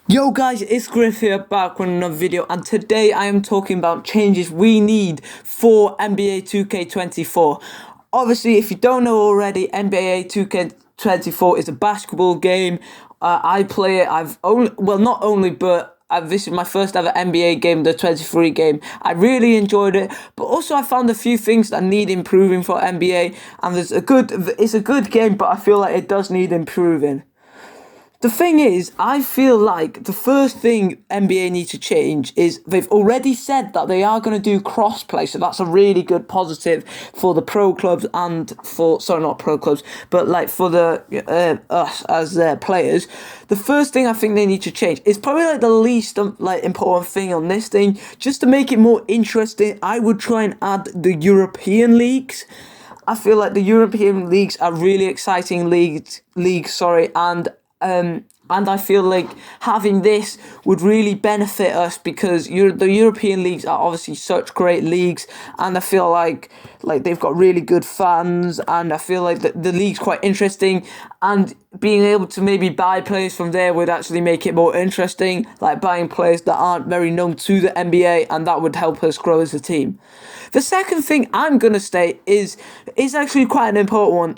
Yo guys, it's Griff here back with another video, and today I am talking about changes we need for NBA 2K24. Obviously, if you don't know already, NBA 2K24 is a basketball game. I play it. I've only, well, not only, but this is my first ever NBA game, the 23 game. I really enjoyed it, but also I found a few things that need improving for NBA, and it's a good game, but I feel like it does need improving. The thing is, I feel like the first thing NBA need to change is they've already said that they are going to do crossplay, so that's a really good positive for the pro clubs and not pro clubs, but like for the us as players. The first thing I think they need to change is probably like the least important thing on this thing, just to make it more interesting. I would try and add the European leagues. I feel like the European leagues are really exciting leagues, and I feel like having this would really benefit us because the European leagues are obviously such great leagues, and I feel like they've got really good fans, and I feel like the league's quite interesting, and being able to maybe buy players from there would actually make it more interesting, like buying players that aren't very known to the NBA, and that would help us grow as a team. The second thing I'm gonna state is actually quite an important one.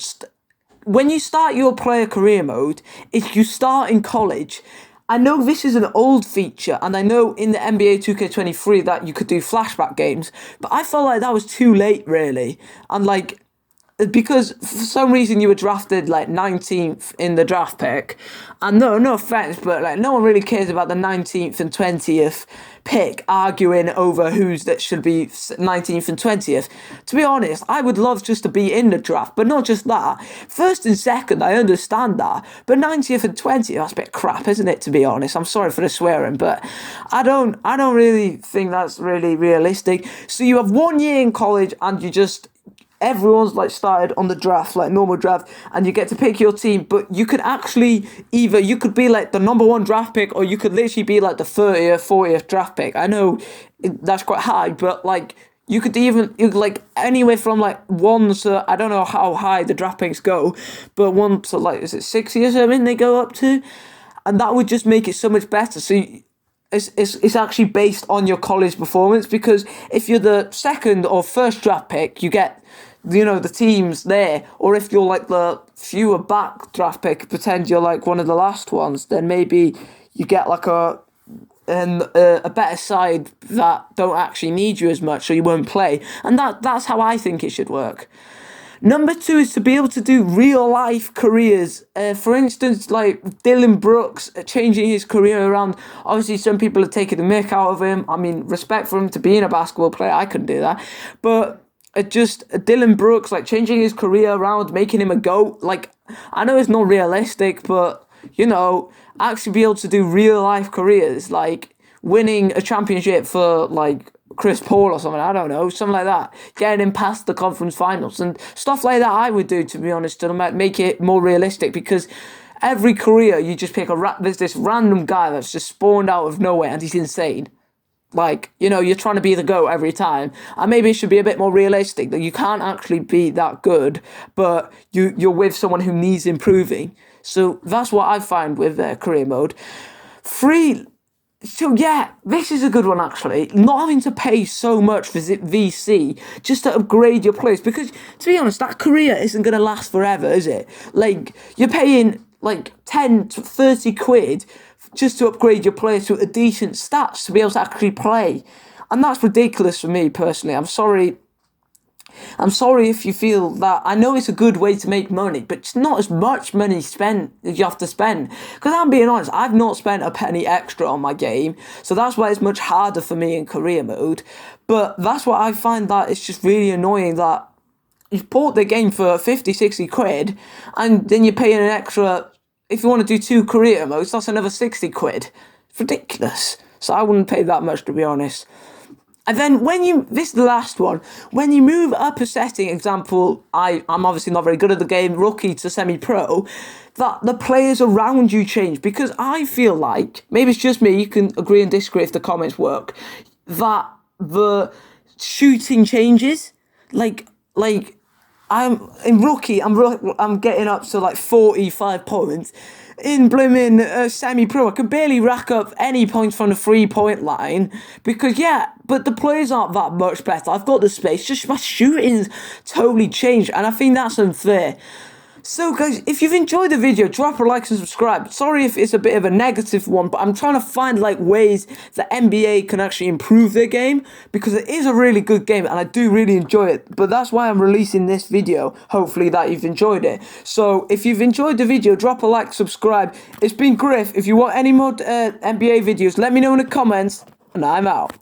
When you start your player career mode, if you start in college, I know this is an old feature, and I know in the NBA 2K23 that you could do flashback games, but I felt like that was too late, really. And because for some reason you were drafted like 19th in the draft pick, and no offense, but like no one really cares about the 19th and 20th pick arguing over who's that should be 19th and 20th. To be honest, I would love just to be in the draft, but not just that. First and second, I understand that, but 90th and 20th, that's a bit crap, isn't it? To be honest, I'm sorry for the swearing, but I don't really think that's really realistic. So you have 1 year in college, and everyone's like started on the draft, like normal draft, and you get to pick your team, but you could actually you could be like the number one draft pick, or you could literally be like the 30th, 40th draft pick. I know that's quite high, but like you could like anywhere from like one to, I don't know how high the draft picks go, but one to like, is it 60 or something they go up to? And that would just make it so much better. So it's actually based on your college performance, because if you're the second or first draft pick, you get the teams there, or if you're like the fewer back draft pick, pretend you're like one of the last ones, then maybe you get like a better side that don't actually need you as much, so you won't play. And that's how I think it should work. Number two is to be able to do real life careers. For instance, like Dylan Brooks changing his career around. Obviously, some people are taking the mick out of him. I mean, respect for him to being a basketball player. I couldn't do that. But just Dylan Brooks, like changing his career around, making him a GOAT. Like, I know it's not realistic, but, actually be able to do real life careers. Like winning a championship for, like, Chris Paul or something, I don't know, something like that. Getting him past the conference finals and stuff like that, I would do, to be honest, to make it more realistic, because every career you just pick there's this random guy that's just spawned out of nowhere and he's insane. Like, you're trying to be the GOAT every time. And maybe it should be a bit more realistic, that you can't actually be that good, but you're with someone who needs improving. So that's what I find with career mode. Three. So yeah, this is a good one actually. Not having to pay so much for VC just to upgrade your players, because to be honest, that career isn't going to last forever, is it? Like, you're paying like 10 to 30 quid just to upgrade your players to a decent stats to be able to actually play. And that's ridiculous for me personally. I'm sorry if you feel that. I know it's a good way to make money, but it's not as much money spent as you have to spend. Because I'm being honest, I've not spent a penny extra on my game, so that's why it's much harder for me in career mode. But that's what I find, that it's just really annoying that you've bought the game for 50, 60 quid, and then you're paying an extra. If you want to do 2 career modes, that's another 60 quid. It's ridiculous. So I wouldn't pay that much, to be honest. And then this is the last one, when you move up a setting, example, I'm obviously not very good at the game, rookie to semi-pro, that the players around you change. Because I feel like, maybe it's just me, you can agree and disagree if the comments work, that the shooting changes. Like I'm in rookie. I'm getting up to like 45 points. In blooming semi-pro, I could barely rack up any points from the 3-point line because but the players aren't that much better. I've got the space. Just my shooting's totally changed, and I think that's unfair. So guys, if you've enjoyed the video, drop a like and subscribe. Sorry if it's a bit of a negative one, but I'm trying to find like ways that NBA can actually improve their game, because it is a really good game and I do really enjoy it. But that's why I'm releasing this video, hopefully that you've enjoyed it. So if you've enjoyed the video, drop a like, subscribe. It's been Griff. If you want any more NBA videos, let me know in the comments, and I'm out.